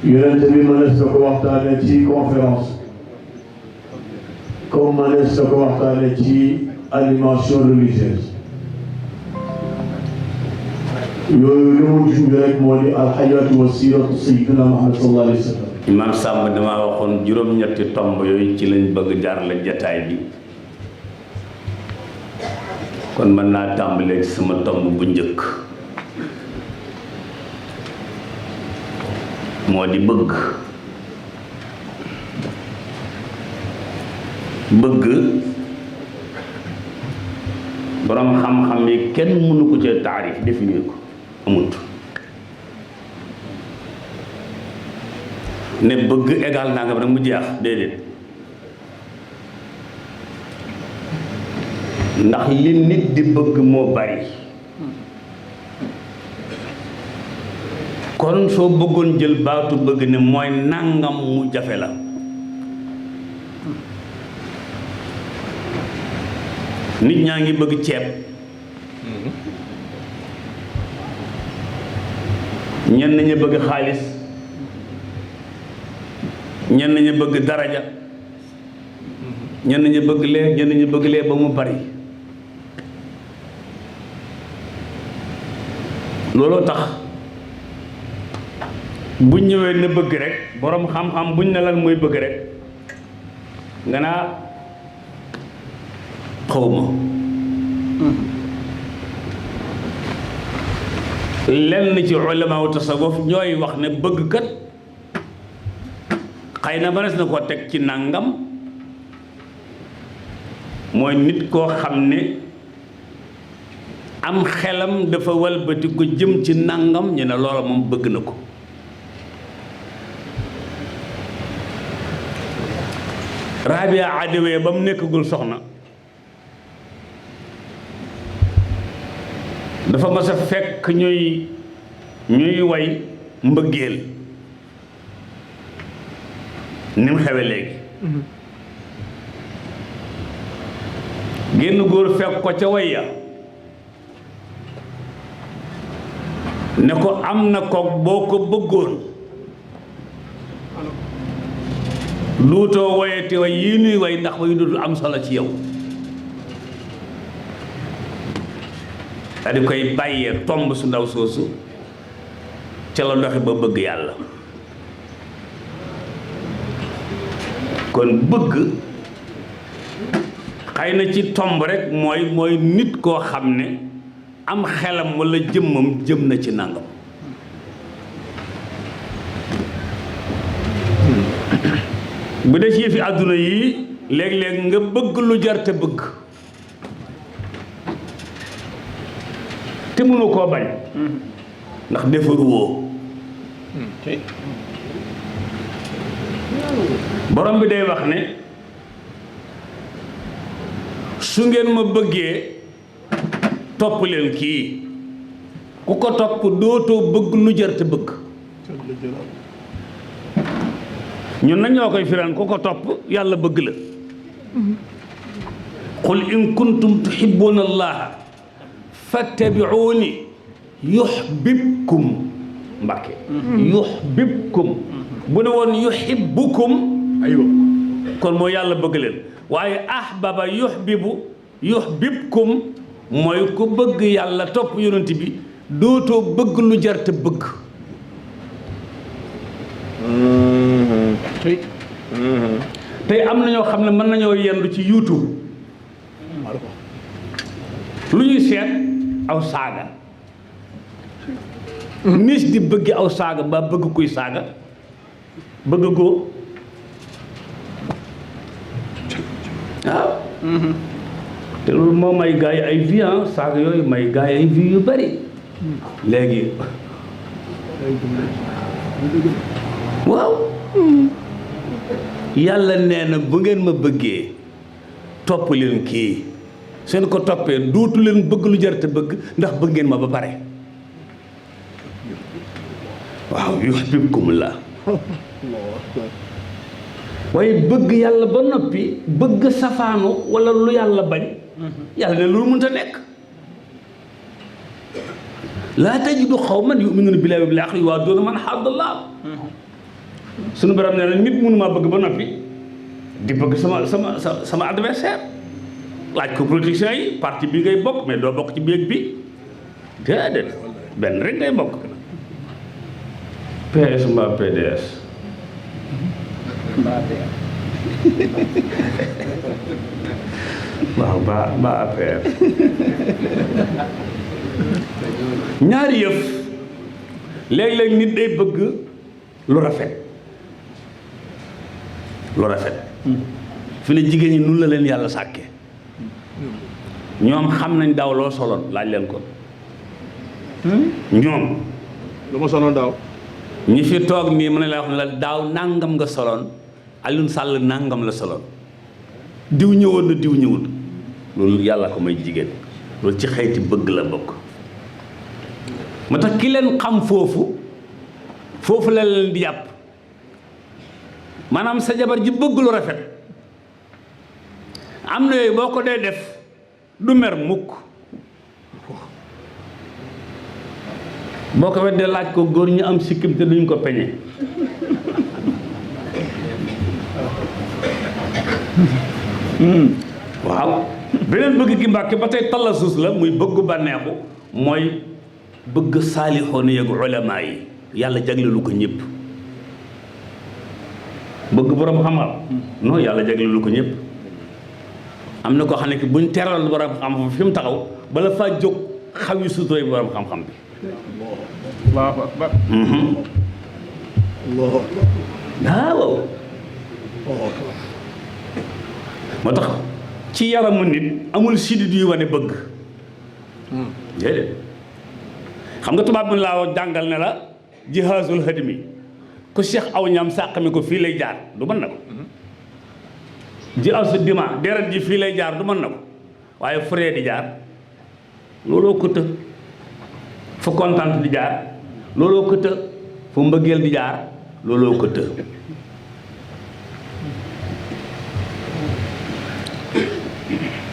yonent bi mënees na ko waxtaane ci conférence comme mënees na ko waxtaane ci animation religieuse yooyu li mu junj rek moo di alxayaatu wa siiratu sayyidina Muhammad sallallahu alayhi wa sallam. Imam Samb damaa waxoon juróom-ñetti tomb yooyu ci lañ bëgg jaarale jataay bi kon mën naa tàmbalee ci sama tomb bu njëkk moo di bëgg borom xam-xam yi kenn mënu ko ci taarif définir ko amut ne bëgg égal nangam rek mu jeex déedéet ndax li nit di bëgg moo bari kon soo bëggoon jël baatu bëgg ne mooy nangam mu jafe la nit ñaa ngi bëgg ceeb ñenn ñi bëgg xaalis ñenn ñi bëgg daraja ñenn ñi bëgg lee ñenn ñi bëgg lee ba mu bari looloo tax buñ ñëwee ne bëgg rek boroom xam-xam buñ ne lan mooy bëgg rek nga naa xawma lenn ci ulamaaw tasawuf ñooy wax ne bëgg kat xëy na mënees na ko teg ci nangam mooy nit koo xam ne am xelam dafa walbati ko jëm ci nangam ñu ne loola moom bëgg na ko Rabia Adawee ba mu nekkagul soxna dafa mas a fekk ñuy way mbëggeel ni mu xewe léegi génn góor fekk ko ca way ya ne ko am na kook boo ko bëggoon luutoo woyati way yii nuy way ndax way dootul am solo ci yow da di koy bàyyee tomb su ndaw soosu ca la doxe ba bëgg yàlla kon bëgg xëy na ci tomb rek mooy nit koo xam ne am xelam walla jëmmam jëm na ci nangam bu dee ci yëfi àdduna yi léeg-léeg nga bëgg lu jar te bëgg te mënu koo bañ ndax defaru woo borom bi day wax ne su ngeen ma bëggee topp leen kii ku ko topp dootoo bëgg lu jar te bëgg ñun nag ñoo koy firaan ku ko topp yàlla bëgg la qul in kuntum tuhibbuna allaha fattabi'uni yuhbibkum Mbàkke yuhbibkum bu ne woon yuhibbukum aywa kon moo yàlla bëgg leen waaye ahbaba yuhbibkum mooy ku bëgg yàlla topp yonent bi dootoo bëgg lu jar te bëgg tey am na ñoo xam ne mën nañoo yendu ci YouTube lu ñuy seet aw saaga nis di bëgg aw saaga mbaa bëgg kuy saaga bëgg góor waaw te loolu moo may gars yi ay vie saaga yooyu may gars yi ay vie yu bari léegi waaw yàlla nee na bu ngeen ma bëggee topp leen kii seen ko toppee dootu leen bëgg lu jar te bëgg ndax bëgg ngeen ma ba pare waaw yuhibbukumullah waaye bëgg yàlla ba noppi bëgg safaanu wala lu yàlla bañ yàlla ne loolu mënta nekk laa tajidu qawman yu'minuuna billaahi wal yawmil aaxir yuwaadduuna man haadda Allaah suñu borom nee na nit mënumaa bëgg ba noppi di bëgg sama adversaire laaj ko politiciens yi parti bi ngay bokk mais doo bokk ci biir bi déedéet benn rek ngay bokk PS mbaa PDS waaw ba APR ñaari yëf léeg-léeg nit day bëgg lu rafet fi ne jigéen ñi nun la leen yàlla sàkke ñoom xam nañ daaw loo soloon laaj leen ko ñoom lu ma soloon daaw ñi fi toog nii mën na lay wax ne la daaw nàngam nga soloon Alioune Sall nàngam la soloon diw ñëwoon na diw ñëwul loolu yàlla ko may jigéen loolu ci xeeti bëgg la bokk moo tax ki leen xam foofu la leen di jàpp maanaam sa jabar ji bëgg lu rafet am na yooyu boo ko dee def du mer mukk boo ko weddee laaj ko góor ñu am sikkim te duñ ko peñe waaw beneen bëgg gi Mbàkke ba tey tallasus la muy bëggu bànneexu mooy bëgg saalixoon yeeg ulamaa yi yàlla jagleelu ko ñëpp bëgg borom xam-xam non yàlla jagleelu ko ñëpp am na koo xam ne ki buñ teral borom xam-xam fi mu taxaw bala faa jóg xaw yi suturay borom xam-xam bi Allahu akbar Allahu akbar waaw moo tax ci yaramu nit amul sidit yu wane bëgg déedéet xam nga tubaab bi laa jàngal ne la jihaasul hadmi ku Cheikh aw ñam sàq mi ko fii lay jaar du mën na ko jihaasul dima deret ji fii lay jaar du mën na ko waaye furee di jaar looloo ko të fu kontaan di jaar looloo ko të fu mbëggeel di jaar looloo ko të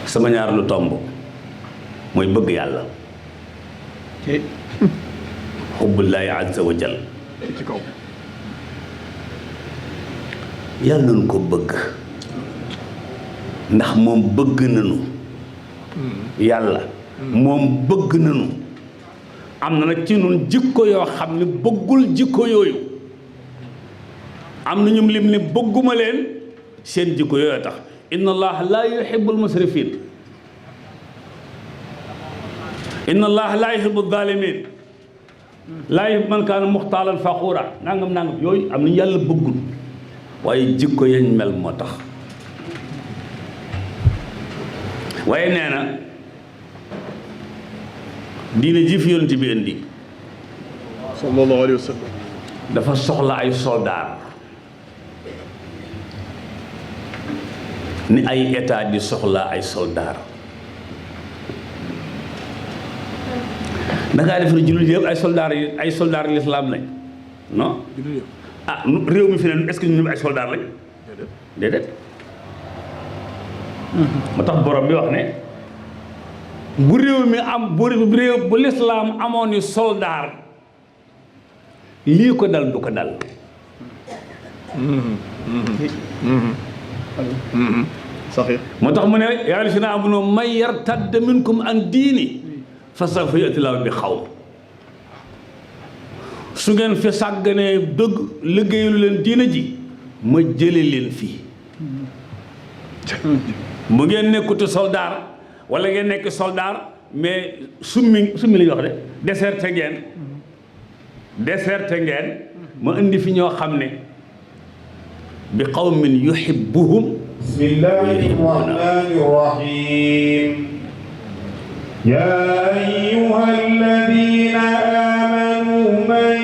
sama ñaar lu tomb mooy bëgg yàlla xubbullaahi azza wa jal ci kaw yàlla nañu ko bëgg ndax moom bëgg nañu yàlla moom bëgg nañu am na nag ci nun jikko yoo xam ne bëggul jikko yooyu am na ñum lim ne bëgguma leen seen jikko yooyu tax inna allaha laa yuhibbul musrifin inna allaha laa yuhibbul zalimin laa yuhibbu man kaana muxtaalan faxuura nangam yooyu am nañu yàlla bëggul waaye jikko yañ mel moo tax waaye nee na diine ji fi yonent bi indi sallallahu alayhi wa sallam dafa soxla ay soldaar ni ay état di soxla ay soldaar dangaa def na jullit yëpp ay soldaar lislaam lañ non réew mi fi ne est-ce que ñu ay soldaar lañ déedéet moo tax borom bi wax ne bu réew mi am bu lislaam amoon ni soldaar lii ko dal du ko dal saxiix moo tax mu ne yaa llaziina aamanuu man yartadda minkum an diini fa sawfa ya'ti llaahu bi qawmin su ngeen fi sàgganee dëgg liggéeyalu leen diina ji ma jële leen fii bu ngeen nekkutu soldaar wala ngeen nekk soldaar mais summi la ñuy wax de déserté ngeen ma indi fi ñoo xam ne bi qawmin yuhibbuhum bismillahi rahmani rahim ya ayyuhalladhina amanu man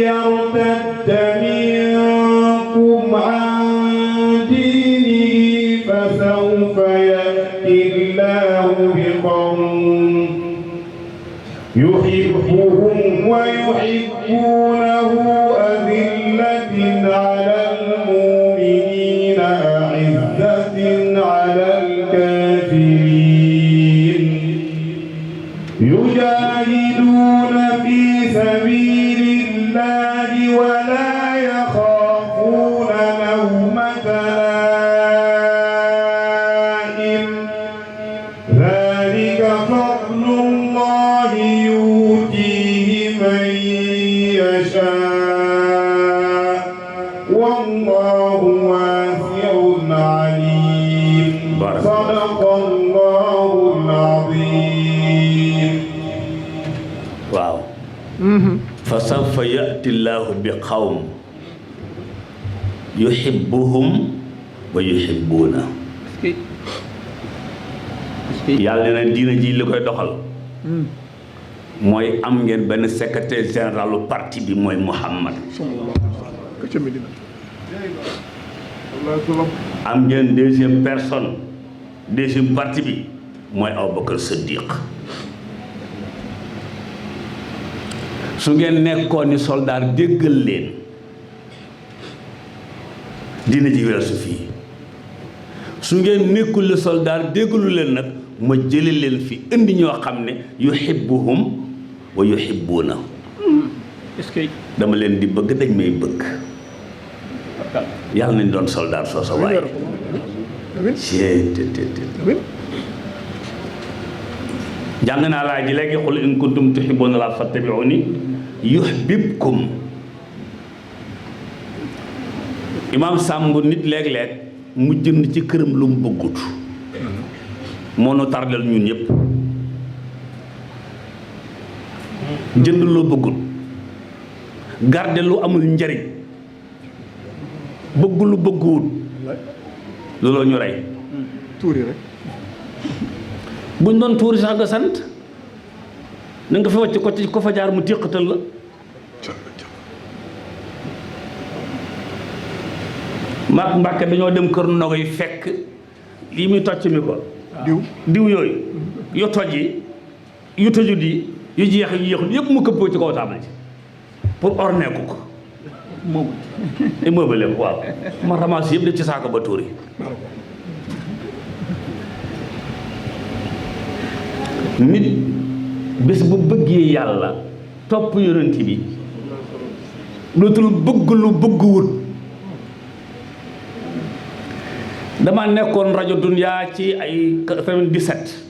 yartadda minkum an dinihi fasawfa ya'ti Allahu biqawmin yuhibbuhum wa yuhibbunahu adillatin 'alal mu'minina a'izzatin 'alal kafirin yujahiduna fi sabilillahi wa la yakhafuna ya'ti llaahu bi qawm yuhibbuhum wa yuhibbuuna. yàlla nee na diina ji li koy doxal mooy am ngeen benn secrétaire généralu parti bi mooy Muhammad. am ngeen deuxième personne deuxième parti bi mooy Abubakar Siddiq. su ngeen nekkoon ni soldaar déggal leen dina ji weesu fii su ngeen nekkul le soldaar déggalu leen nag ma jële leen fi indi ñoo xam ne yuhibbuhum wa yuhibbuuna. est-ce que dama leen di bëgg dañ may bëgg. yàlla nañ doon soldaar soosa waaye jàng naa laa ji léegi qul in kuntum tuhibbuuna llaaha fattabi'uuni yuhbibkum. imaam Samb nit léeg-léeg mu jënd ci këram lu mu bëggut moo nu tardel ñun ñëpp. jënd loo bëggut garde lu amul njariñ bëgg lu bëgguwut looloo ñu rey. tuuri rek. buñ doon tuuri sax nga sant na nga fi wàcc ko ci ko fa jaar mu téqatal la. maak Mbàkke dañoo dem kër ndogo yi fekk lii muy tocc mi ko diw yooyu yu toj yi yu tëjut yi yu jeex yu yéexut yëpp mu këppoo ci kaw taabal ci pour orner ko meuble ko waaw ma ramasse yëpp def ci saako ba tuuri. nit bés bu bëggee yàlla topp yonent bi dootul bëgg lu bëgguwut. dama nekkoon rajo Dunya ci ay 97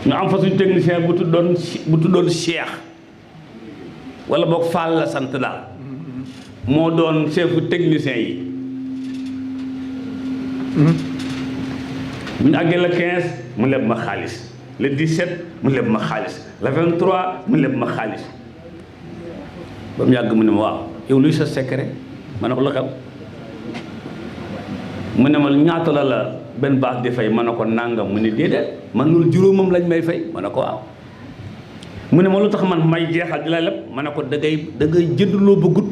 ñu am fa suñu technicien bu tuddoon Cheikh wala boog Fall la sant daal moo doon chefu technicien yi. bu ñu àggee le 15 mu leb ma xaalis le 17 mu leb ma xaalis le 23 mu leb ma xaalis ba mu yàgg mu ne ma waaw yow luy sa secret ma ne ko la xew mu ne ma ñaata la benn baax di fay ma ne ko nangam mu ne déedéet man loolu juróomam lañ may fay ma ne ko waaw mu ne ma lu tax man may jeexal di la leb ma ne ko da ngay jënd loo bëggut.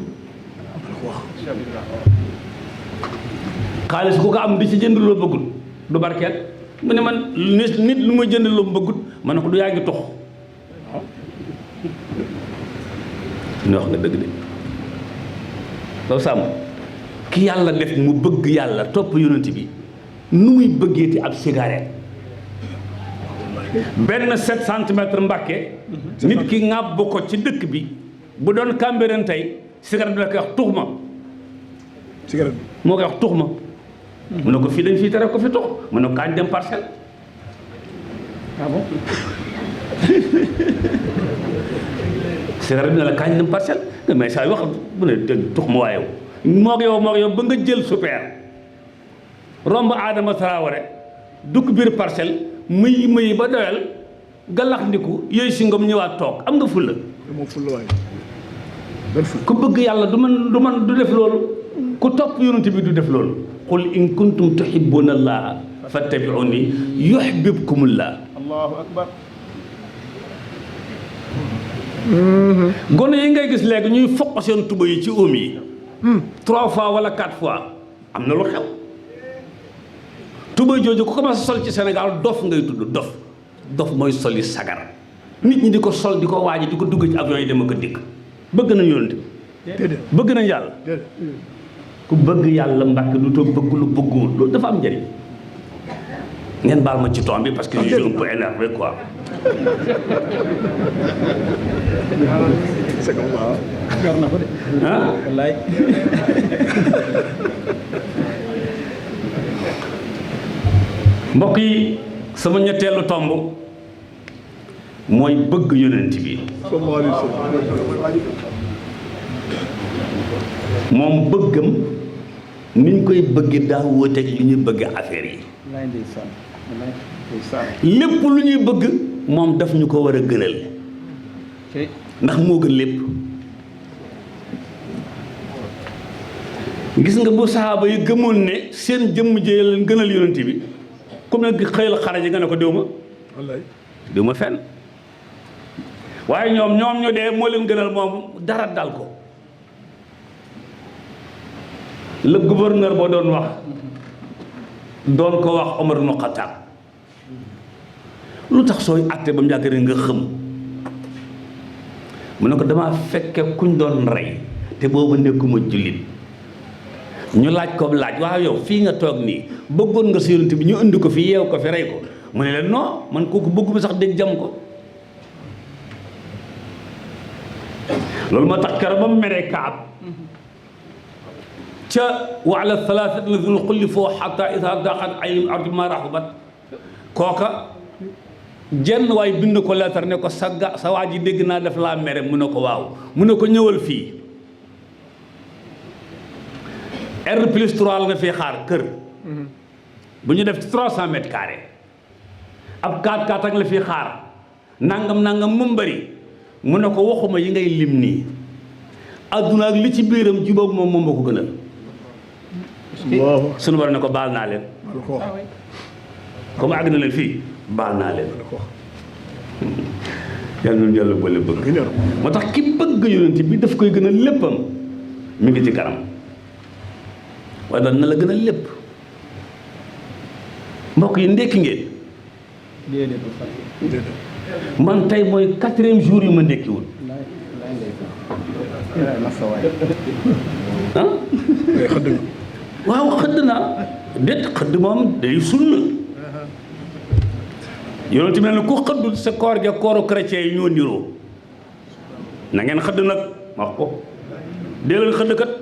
xaalis ku ko am di ci jënd loo bëggut du barkeel mu ne man nit lu ma jënd loo bëggut ma ne ko du yaa ngi tox ne wax nga dëgg de loolu sàmm ki yàlla def mu bëgg yàlla topp yonent bi nu muy bëggeeti ab cigarette benn 7 centimètres Mbàkke nit ki ŋàbb ko ci dëkk bi bu doon Cambérène tey cigarette bi la koy wax tux ma cigarette bi moo koy wax tux ma mu ne ko fii dañ fii tere ko fi tux mu ne ko kaañ dem Parcelles. ah bon. cigarette bi ne la kaañ dem Parcelles mais saa yu wax bu ne tux ma waayew moog yow ba nga jël super romb Adama Traoré dugg biir Parcelles mëyi ba doyal galax ndiku yooyu si ngom ñëwaat toog am nga fulla moom fulla waaye benn fulla ku bëgg yàlla du def loolu ku topp yonent bi du def loolu qul in kuntum tuhibbuna allaha fattabi'uni yuhbibkumullah. allahu akbar. gone yi ngay gis léegi ñuy foq seen tuba yi ci oom yi 3 fois wala 4 fois am na lu xew. tuba jooju ku commencé sol ci Sénégal dof ngay tudd dof mooy soli sagar nit ñi di ko sol di ko waaji di ko dugg ci avion yi dem ak a dikk bëgg nañ yonent bi bëgg nañ yàlla ku bëgg yàlla Mbàkke du toog bëgg lu bëgguwul loolu dafa am njëriñ ngeen baal ma ci ton bi parce que je suis un peu énervé quoi. c'est comme ça. gar na ko de. ah wallaay. mbokk yi sama ñetteelu tomb mooy bëgg yonent bi. sallallahu alayhi wa sallam. moom bëggam niñ koy bëgg daa wóoteeg li ñuy bëgg affaire yi. wallaay ndeysaan wallaay ndeysaan. lépp lu ñuy bëgg moom daf ñu ko war a gënal. ok. ndax moo gën lépp. gis nga bu saxaaba yi gëmoon ne seen jëmm jee leen gënal yonent bi comme ne xëyal xare ji nga ne ko déw ma wallaay déw ma fenn waaye ñoom ñu dee moo leen gënal moom dara dal ko. le gouverneur boo doon ko wax Omar ibn Khattab lu tax sooy àtte ba mu yàgg rek nga xëm mu ne ko dama fekke kuñ doon rey te boobu nekkuma jullit ñu laaj ko laaj waaw yow fii nga toog nii bëggoon nga si yonent bi ñu indi ko fi yeew ko fi rey ko mu ne leen non man kooku bëgguma sax dégg jam ko. loolu moo tax keroog ba mu meree Kaab ca wa ala thalathati alladhina xullifu hatta idha daqat alayhim al-ardu bima rahabat kooka jenn waay bind ko lettre ne ko sa waa ji dégg naa def laa mere mu ne ko waaw mu ne ko ñëwal fii R+3 la nga fii xaar kër bu ñu def 300 mètres carrés ab 4x4 ak la fii xaar nangam mu bari mu ne ko waxuma yi ngay lim nii adduna ak li ci biiram jubóog moom ma ko gënal. sunu borom ne ko baal naa leen comme àgg na leen fii baal naa leen. yàlla na yàlla boole bëgg. moo tax ki bëgg yonent bi daf koy gënal léppam mi ngi ci kanam waaye daal na la gënal lépp. mbokk yi ndekki ngeen. man tey mooy 4e jour yu ma ndekkiwul. ah. waaw xëdd naa déet xëdd moom day sunna. yonent bi ne ku xëddul sa koor ja kooru chrétien yi ñoo niroo na ngeen xëdd nag wax ko dee leen xëdd kat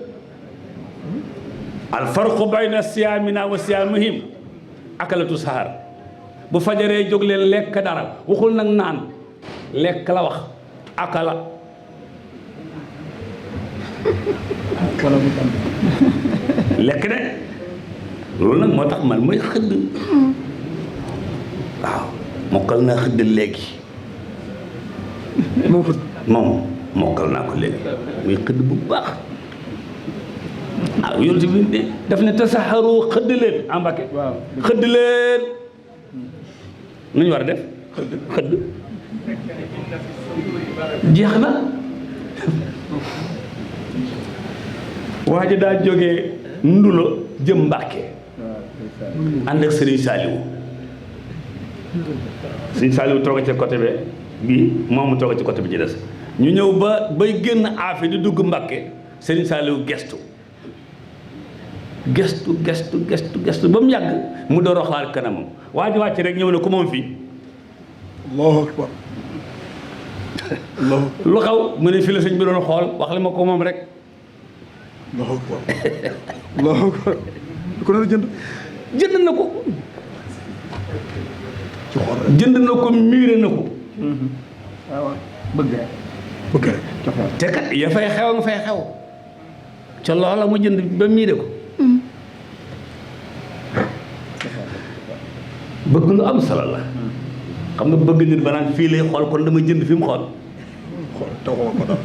al farqu bayna siyaamina wa siyaamihim akalatu sahar bu fajaree jóg leen lekk dara waxul nag naan lekk la wax akala lekk de loolu nag moo tax man mooy xëdd waaw mokkal naa xëdd léegi moom mokkal naa ko léegi muy xëdd bu baax ah yonent bi daf ne tasaxaru xëdd leen en Mbakke xëdd leen nu ñu war a def xëdd jeex na waa ji daa jógee Ndulo jëm Mbàkke ànd ak Serigne Saliou Serigne Saliou toog ci côté bi moom mu toog ci côté bi ci des ñu ñëw bay génn aafi di dugg Mbàkke Serigne Saliou gestu ba mu yàgg mu door a xaar kanamam waa ji wàcc rek ñëw ne ko moom fii allahu akbar lu xaw mu ne fii la sëñ bi doon xool wax la ma ko moom rek allahu akbar allahu akbar ko na jënd na ko jënd na ko miire na ko waaw bëgg rek te kat ya fay xew nga fay xew ca loola mu jënd ba miire ko bëgg lu am solo la xam nga bëgg nit ba naan fii lay xool kon dama jënd fi mu xool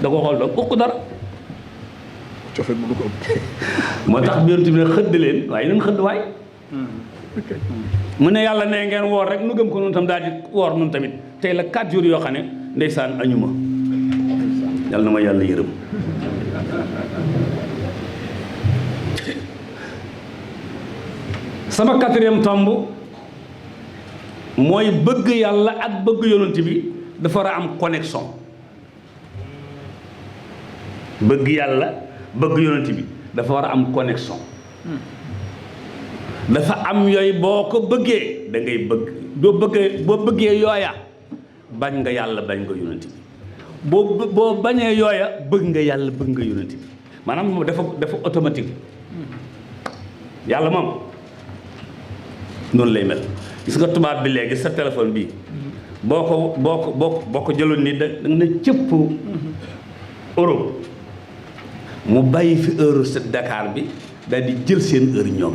da ko xool doog ko dara cofet mënu ko moo tax biir tamit ne xëdd leen waaye nañ xëdd waay mu ne yàlla ne ngeen woor rek nu gëm ko noonu tam daal di woor noonu tamit tey la 4 jours yoo xam ne ndeysaan añuma yàlla na ma yàlla yërëm sama 4e tomb mooy bëgg yàlla ak bëgg yonent bi dafa war a am connexion bëgg yàlla bëgg yonent bi dafa war a am connexion dafa am yooyu boo ko bëggee da ngay bëgg boo bëggee yooya bañ nga yàlla bañ nga yonent bi boo bañee yooya bëgg nga yàlla bëgg nga yonent bi maanaam moom dafa automatique yàlla moom noonu lay mel gis nga tubaab bi léegi sa téléphone bi boo ko jëloon nii da nga ne cëpp euro mu bàyyi fi heure sa Dakar bi daal di jël seen heure ñoom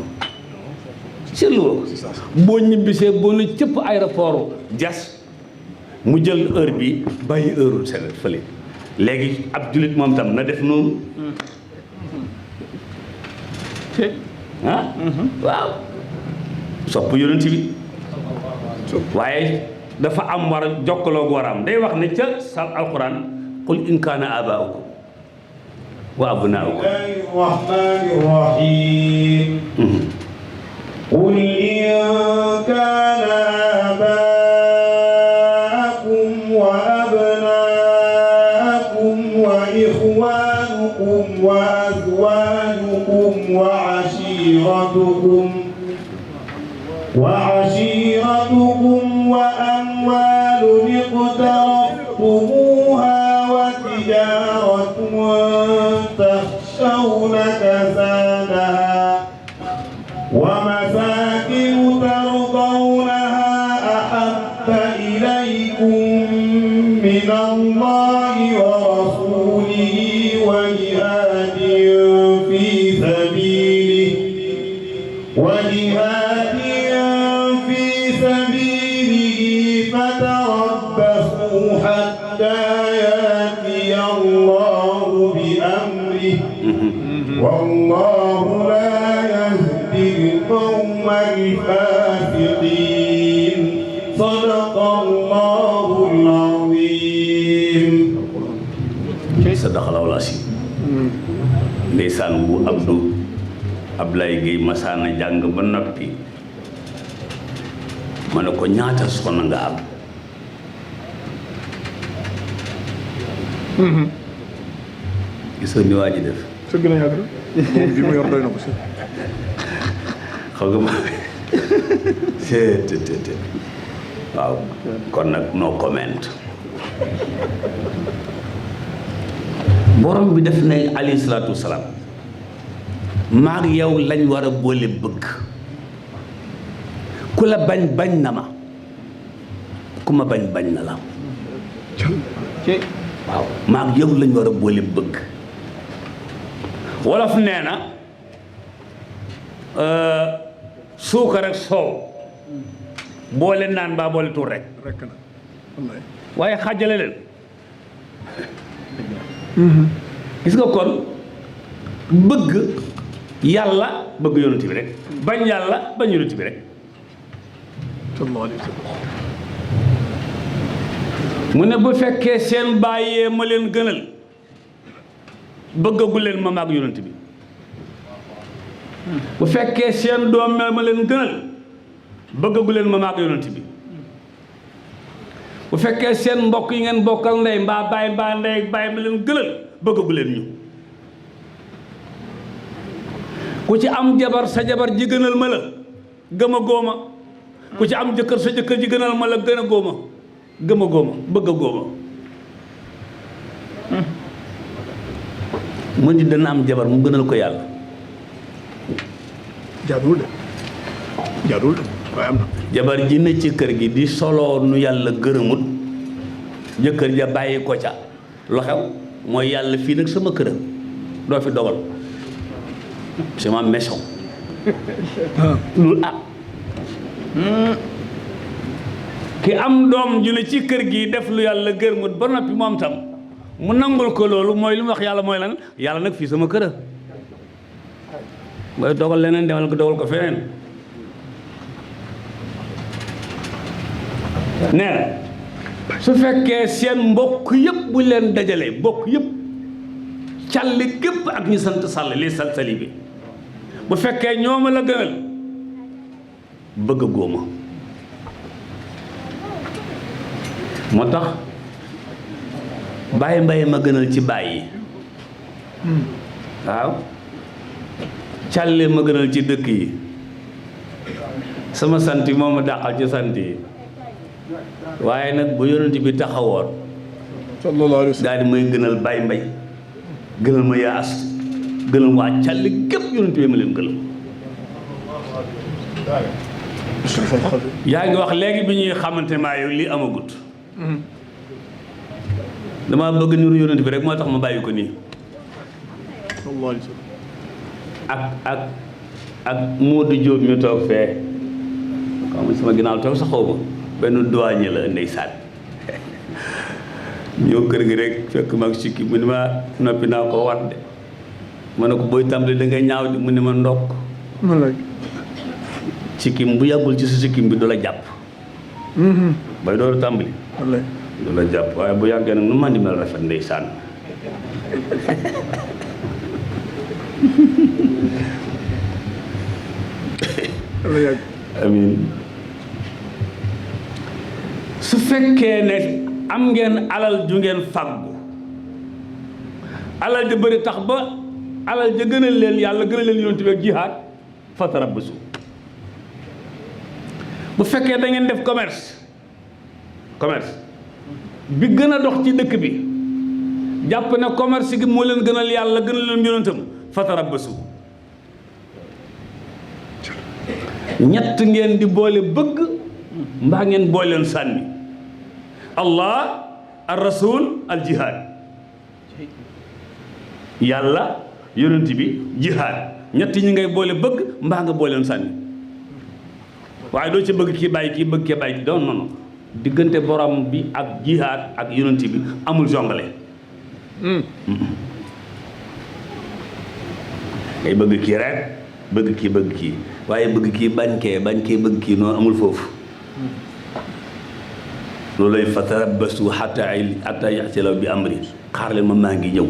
seetlu woo boo ñibbisee boo ne cëpp aéroport Diass mu jël heure bi bàyyi heure seen fële léegi ab jullit moom tam na def noonu ah waaw sopp yonent bi waaye dafa am war a jokkaloo waram day wax ne ca sa alquran qul in kaana abaa'ukum wa abnaa'ukum الرحمن الرحيم قل إن كان آباءكم وأبناءكم وإخوانكم وأزواجكم وعشيرتكم وأموال اقترفتموها وتجارة تخشون كسادها ومساكن ترضونها أحب إليكم من الله ورسوله وجهاد في سبيله فتربصوا حتى يأتي الله بأمره والله لا يهدي القوم الفاسقين صدق الله العظيم sadaqallaahu l-aziim ndeysaan bu Ablaye Gueye masaana jàng ba noppi ma ne ko ñaata soxna nga am gis nga ni waa ji def sa gën a yàgg rek moom bi ma yor doy na ko si xam nga ma te waaw kon nag no comment borom bi def na alayhi salaatu wasalaam maag yow lañ war a boole bëgg ku la bañ bañ na ma ku ma bañ bañ na la waaw maag yow lañ war a boole bëgg wolof nee na suukar ak soow boole naan baa boole tuur rek na wallaay waaye xàjjale leen gis nga kon bëgg yàlla bëgg yonent bi rek bañ yàlla bañ yonent bi rek sallallahu alayhi wa sallam mu ne bu fekkee seen bàyyee ma leen gënal bëggagu leen ma maag yonent bi bu fekkee seen doom ma leen gënal bëggagu leen ma maag yonent bi bu fekkee seen mbokk yi ngeen bokkal ndey mbaa baay mbaa ndey baay ma leen gënal bëggagu leen ñu ku ci am jabar sa jabar ji gënal ma la gëm a góoma ku ci am jëkkër sa jëkkër ji gënal ma la gën a góoma gëm a góoma bëgg a góoma mu di dana am jabar mu gënal ko yàlla jaaduwul de waaye am na jabar ji ne ci kër gi di soloo nu yàlla gërëmut jëkkër ja bàyyi ko ca lu xew mooy yàlla fii nag sama këram doo fi dogal c'est ma maison loolu ki am doom ju ne ci kër gi def lu yàlla gërëmut ba noppi moom tam mu nangul ko loolu mooy li mu wax yàlla mooy lan yàlla nag fii sama këram mooy dogal leneen demal ko dogal ko feneen nee na su fekkee seen mbokk yëpp bu leen dajalee mbokk yëpp càll gépp ak ñu sant sàll li salsali bi bu fekkee ñooma la gënal bëgg a góoma moo tax bàyyi mbay ma gënal ci bàyyi waaw càlle ma gënal ci dëkk yi sama sant yi moo ma dàqal ci sant yi waaye nag bu yonent bi taxawoon sallallahu alayhi wa sallam daal di may gënal bàyyi mbay gënal ma yaas gënal waa càlle gépp yonent bi ma leen gënal yaa ngi wax léegi bi ñuy xamante maa yow lii amagut dama bëgg niru yonent bi rek moo tax ma bàyyi ko nii sallallahu alayhi wa sallam ak Modou Diop mi toog fee xam nga sama ginnaaw toog sa xaw ma benn douanier la ndeysaan ñëw kër gi rek fekk mag sikki mu ne ma noppi naa ko wat de ma ne ko booy tàmbali da ngay ñaaw di mu ne ma ndokk sikkim bu yàggul ci sa sikkim bi du la jàpp bay dooru tàmbali du la jàpp waaye bu yàggee nag nu man di mel rafet ndeysaan amiin su fekkee ne am ngeen alal ju ngeen fàggu alal ja bëri tax ba alal ja gënal leen yàlla gënal leen yonent bi ak jihaad fatarabbasu bu fekkee da ngeen def commerce bi gën a dox ci dëkk bi jàpp ne commerce gi moo leen gënal yàlla gënal leen yonentam fatarabbasu ñett ngeen di boole bëgg mbaa ngeen booleen sànni allah ar rasul al jihaad yàlla yonent bi jihaad ñett ñi ngay boole bëgg mbaa nga booleen sànni waaye doo ci bëgg kii bàyyi kii bëgg kee bàyyi kii doon noonu diggante borom bi ak jihaad ak yonent bi amul jongale ngay bëgg kii rek bëgg kii waaye bëgg kii bañ kee bëgg kii noonu amul foofu loolu lay fatarabbasu hatta ya'ti Allahu bi amri xaar leen ma maa ngi ñëw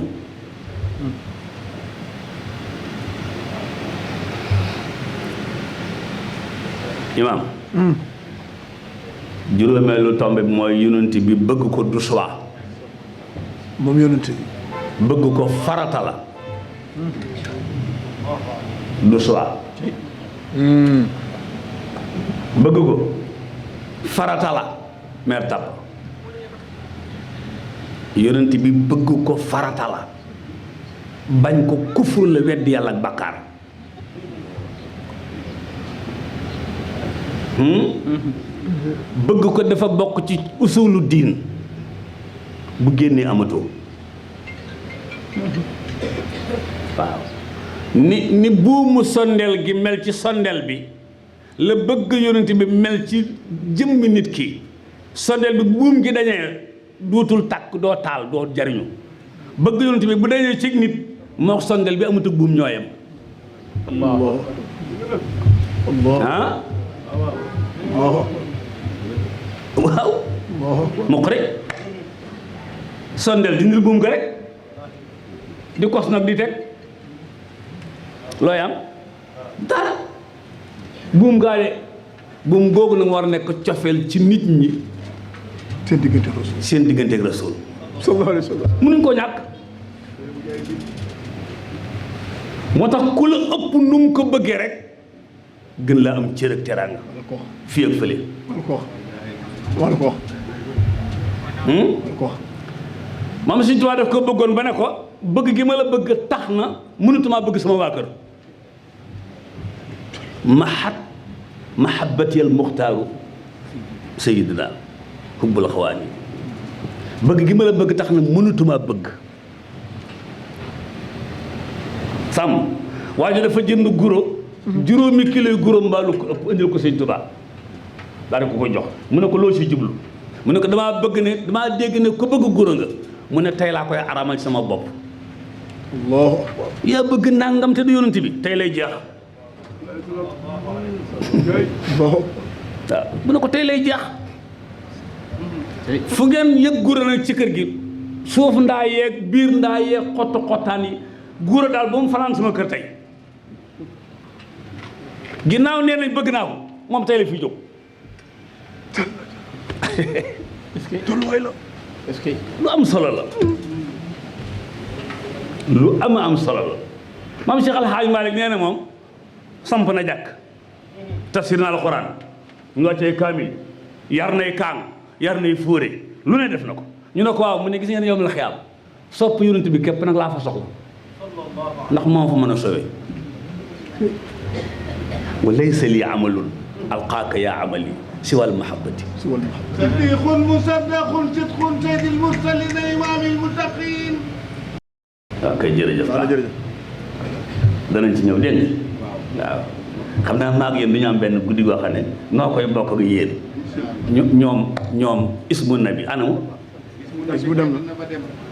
imaam juróomeelu tombe bi mooy yonent bi bëgg ko du choix moom yonent bi bëgg ko farata la du choix bëgg ko farata la mer tab yonent bi bëgg ko farata la bañ ko kufur la weddi yàlla ak bàkkaar bëgg ko dafa bokk ci usulu diin bu génnee amatoo waaw ni buumu sondeel gi mel ci sondeel bi la bëgg yonent bi mel ci jëmmi nit ki sondeel bi buum gi dañee duutul takk doo taal doo jariñu bëgg yonent bi bu dañee ci nit moo sondeel bi amatu buum ñooyam ah waaw moo ko rek sondeel dindil buum ko rek di kos nag di teg looy am dara buum gaa de buum googu nag war a nekk cofeel ci nit ñi seen diggante ak Rasul sallallahu alayhi wa sallam mënuñ koo ñàkk moo tax ku la ëpp nu mu ko bëggee rek gën laa am cër ak teraanga fii ak fële maam Sëñ Tuubaa daf ko bëggoon ba ne ko bëgg gi ma la bëgg tax na mënatumaa bëgg sama waa kër mahabbati al muxtaaru sayyidina hubbul xawaani bëgg gi ma la bëgg tax na mënatumaa bëgg sàmm waaye dafa jënd guro juróomi kilo yu guro mbaalu ko ëpp indil ko Sëñ Tuubaa daal di ko jox mu ne ko loo si jublu mu ne ko damaa dégg ne ko bëgg guro nga mu ne tey laa koy aramal ci sama bopp allahu akbar yaa bëgg nangam te du yonent bi tey lay jeex waaw mu ne ko tey lay jeex fu ngeen yëg guro nag ci kër gi suuf ndaa yeeg biir ndaa yeeg xottaan yi guro daal ba mu fanaan sama kër tey ginnaaw nee nañ bëgg naa ko moom tey la fi jóg est-ce que tolluwaay la est-ce que lu am solo la lu am solo la maam Cheikh Al Hadj Malick nee na moom samp na jàkk tafsir na alxuraan ñu wàccee kaamil yar nay kaang yar nay fóore lu ne def na ko ñu ne ko waaw mu ne gis ngeen yow la xiyaam sopp yonent bi képp nag laa fa soxla ndax moo fa mën a sowe wa laysa li amalun alqaaka yaa amali siwal mahabbati صديق مصدق صدق سيد المرسلين إمام المتقين. waaw kay jërëjëf jërëjëf danañ ci ñëw dégg nga waaw xam naa maa ngi yéen du ñu am benn guddi goo xam ne noo koy bokk ak yéen ñoom ismu nabi anamu bis bu dem na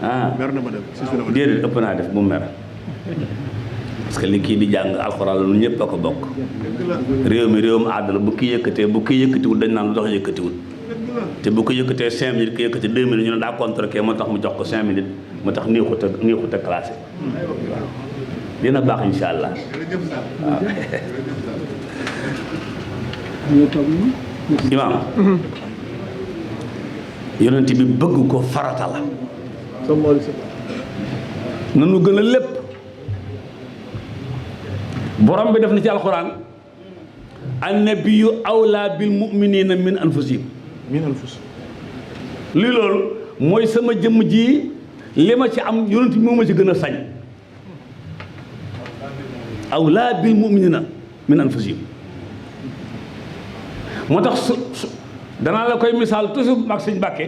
ah mer na ma dem si su déedéet ëpp naa def bu mer parce que li kii di jàng alxuraan lu ñëpp a ko bokk réew mi réewum àddala bu kii yëkkatee bu kii yëkkatiwul dañ naan lu tax yëkkatiwul te bu ko yëkkatee 5 minutes ki yëkkati 2 minutes ñu ne daa contre kee moo tax mu jox ko 5 minutes moo tax nii xut a classé waaw dina baax insha allah waaw imaam yonent bi bëgg ko farata la nanu gën a lépp borom bi def na ci alxuraan annabiyu awlaa bil mu'minina min anfusihim lii loolu mooy sama jëmm ji li ma ci am yonent bi moo ma ci gën a sañ awlaa bil mu'minina min anfusihim moo tax su danaa la koy misaal toujours mag sëñ Mbàkke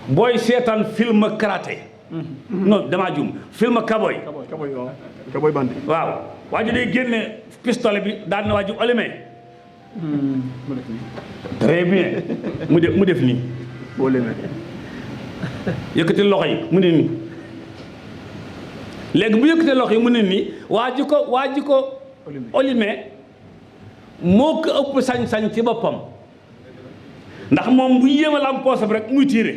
booy seetaan film karaté non damaa jum film kaboy kaboy bandi waaw waa ji day génne pistolet bi daal na waa ji allumé très bien mu def nii boo lemee yëkkati loxo yi mu ne nii léegi bu yëkkati loxo yi mu ne nii waa ji ko allumé moo ko ëpp sañ-sañ ci boppam ndax moom bu yéema lam poosam rek muy tiire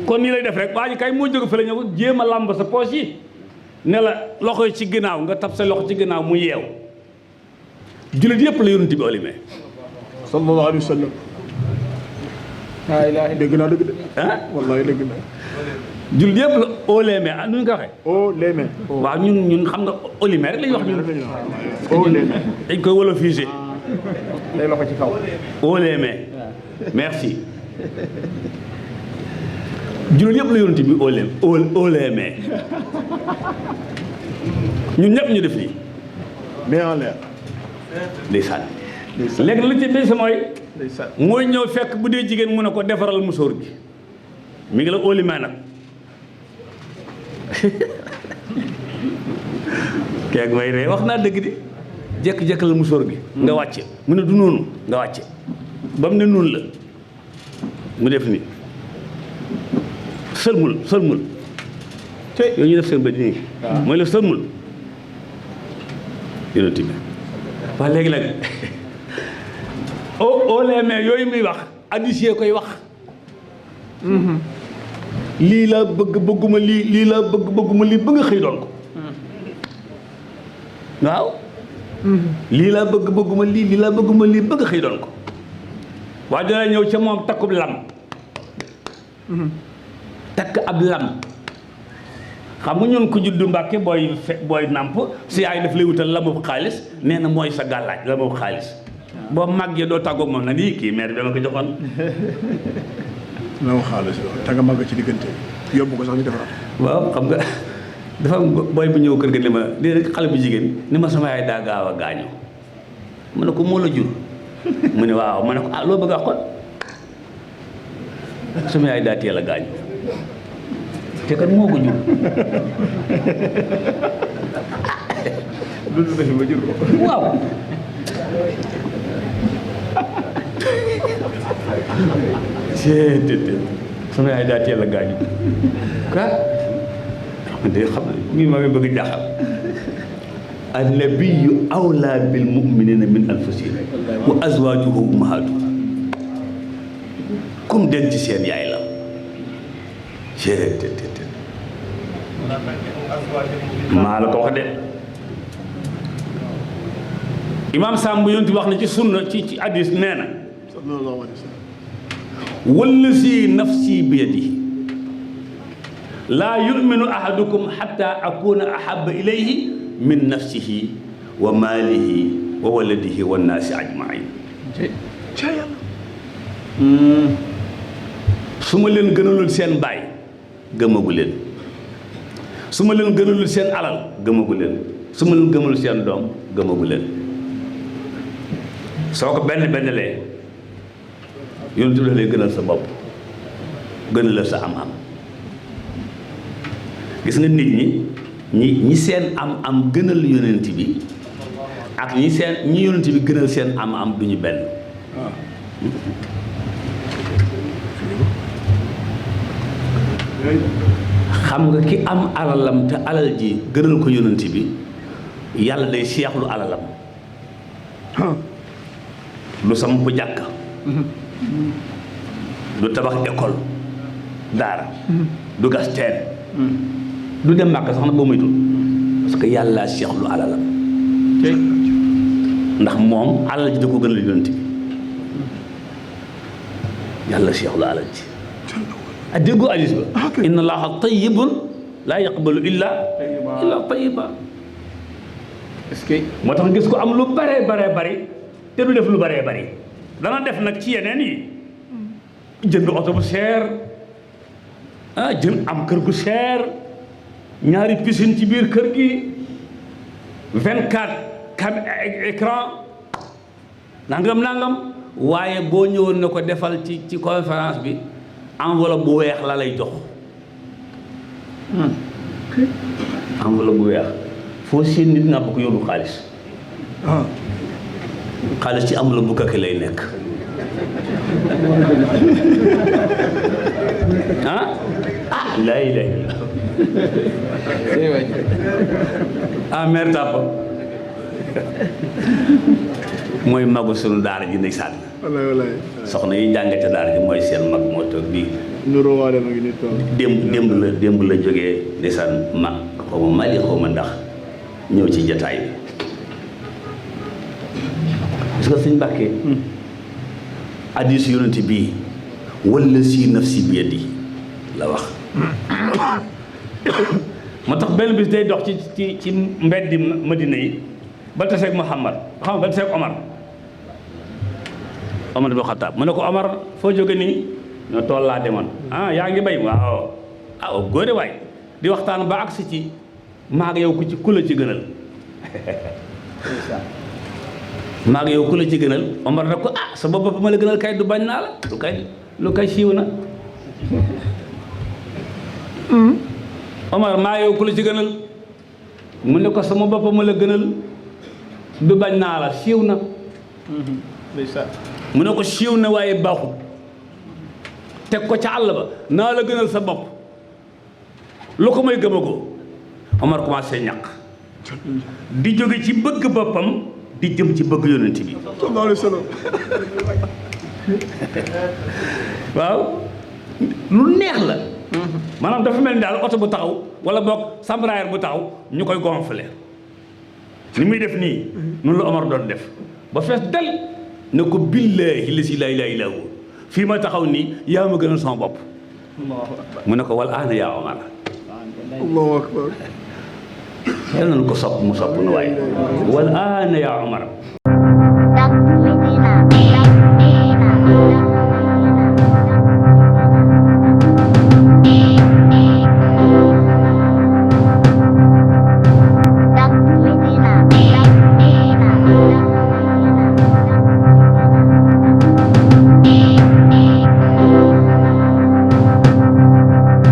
kon nii lay def rek waa ji kay moo jóge fële ñëw jéem a làmb sa poos yi ne la loxo yi ci ginnaaw nga tab sa loxo ci ginnaaw mu yeew jullit yëpp la yonent bi olimee sallallahu alayhi wa sallam dégg naa dëgg de wallahi dégg naa jullit yëpp la olimee ah nu ñu ko waxee olimee waaw ñun xam nga olimee rek la ñuy wax ñun olimee dañ koy wolofisé day loxo ci kaw olimee merci jullit yëpp la yonent bi olimee ñun ñëpp ñu def lii mais en l'air ndeysaan léegi lu ci des mooy ñëw fekk bu dee jigéen mu ne ko defaral musóor gi mi ngi la olimee nag keeg may ree wax naa dëgg di jekk-jekk la musóor gi nga wàcce mu ne du noonu nga wàcce ba mu ne noonu la mu def ni sëlmul te yooyu ñu def seen bët nii mooy la sëlmul yonent bi waaw léegi nag au les yooyu muy wax addicé koy wax lii laa bëgguma lii laa bëgguma lii ba nga xëy doon ko waaw lii laa bëgguma lii laa bëgguma lii ba nga xëy doon ko waaye dana ñëw ca moom takkub lam takk ab lam xam nga ñun ko juddu Mbàkke booy nàmp si yaay daf lay wutal lamu xaalis nee na mooy sa gàllaaj lamu xaalis boo màggee doo tàggoog moom nag kii mère dama ko joxoon lamu xaalis te nga màgg ci diggante yóbbu ko sax ñu defaraat waaw xam nga dafa am booy bu ñëw kër ga ni ma déedéet xale bu jigéen ni ma sama yaay daa gaaw a gaañu ma ne ko moo la jur mu ne waaw ma ne ko loo bëgg a xool sama yaay daa teel a gaañu te kat moo ko jur loolu defi ba jur ko waaw sama yaay daa teel a gaañu de xam ne ngi ma ngi bëgg jaaxal annabiyu awlaa bil mu'minina min anfusihim wa azwaajuhu ummahatuhum comme denc seen yaay la maa la ko wax de imaam Samb yonent wax na ci sunna ci hadis nee na sallallahu alayhi wa sallam wallazi nafsi biyadihi laa yuminu ahadukum xatta akuna ahaba ilayhi min nafsihi wa maalihi wa waladihi wa naasi ajmain su ma leen gënalul seen baay gëmagu leen su ma leen gënalul seen alal gëmagu leen su ma leen gëmalul seen doom gëmagu leen soo ko benn lee yonent bi lay gënal sa bopp gënal la sa am-am gis nga nit ñi seen am-am gënal yonent bi ak ñi yonent bi gënal seen am-am du ñu benn xam nga ki am alalam te alal ji gënal ko yonent bi yàlla day seexlu alalam lu samp jàkka du tabax école daara du gas teen du dem màkk sax na boo moytul parce que yàlla seexlu alalam ndax moom alal ji da ko gënal yonent bi yàlla seexlu alal ji a déggoo alis ba inna allaha tayyibun laa yaqbalu illa tayyiba est-ce que moo tax gis ko am lu bare bari te du def lu bare bari dana def nag ci yeneen yi jënd oto bu seer jënd am kër gu seer ñaari piscine ci biir kër gi 24 écran nangam waaye boo ñëwoon na ko defal ci conférence bi enveloppe bu weex la lay jox enveloppe bu weex foo seen nit nga ko yóbbu xaalis xaalis ci enveloppe bu kake lay nekk lay mer tàppa mooy magu sunu daara ji ndeysaan wallaay soxna yi jàngate daara ji mooy seen mag moo toog bii nuroo waale ma ngi nit toog démb la jógee ndeysaan xaw ma Mali xaw ma ndax ñëw ci jataay bi parce que suñ Mbàkke hadiis yonent bii walla si nafsi bi yadi la wax moo tax benn bis day dox ci mbeddi Madina yi ba taseeg Muhammad xam nga ba taseeg Omar ibn Khattab mu ne ko Omar foo jóge nii ñoo tool laa demoon yaa ngi bay waaw góore waay di waxtaan ba agsi ci maag yow ku la ci gënal maag yow ku la ci gënal Omar nag ko sa bopp ma la gënal kay du bañ naa la lu kay siiw na Omar maa yow ku la ci gënal mu ne ko sama bopp ma la gënal du bañ naa la siiw na mu ne ko siiw na waaye baaxul teg ko ca àll ba naa la gënal sa bopp lu ko may gëmagoo Omar commencé ñàq di jóge ci bëgg boppam di jëm ci bëgg yonent bi sallallahu alayhi wa sallam waaw lu neex la maanaam dafa mel ni daal oto bu taxaw wala boog sambraire bu taxaw ñu koy gonfler ni muy def nii noonu la Omar doon def ba fees del ne ko billaahi la si laa ilaaha illaa huwa fii ma taxaw nii yaa ma gënal sama bopp mu ne ko wal aana yaa Omar allahu akbar yal nañu ko sopp mu sopp nu waaye wal aana yaa Omar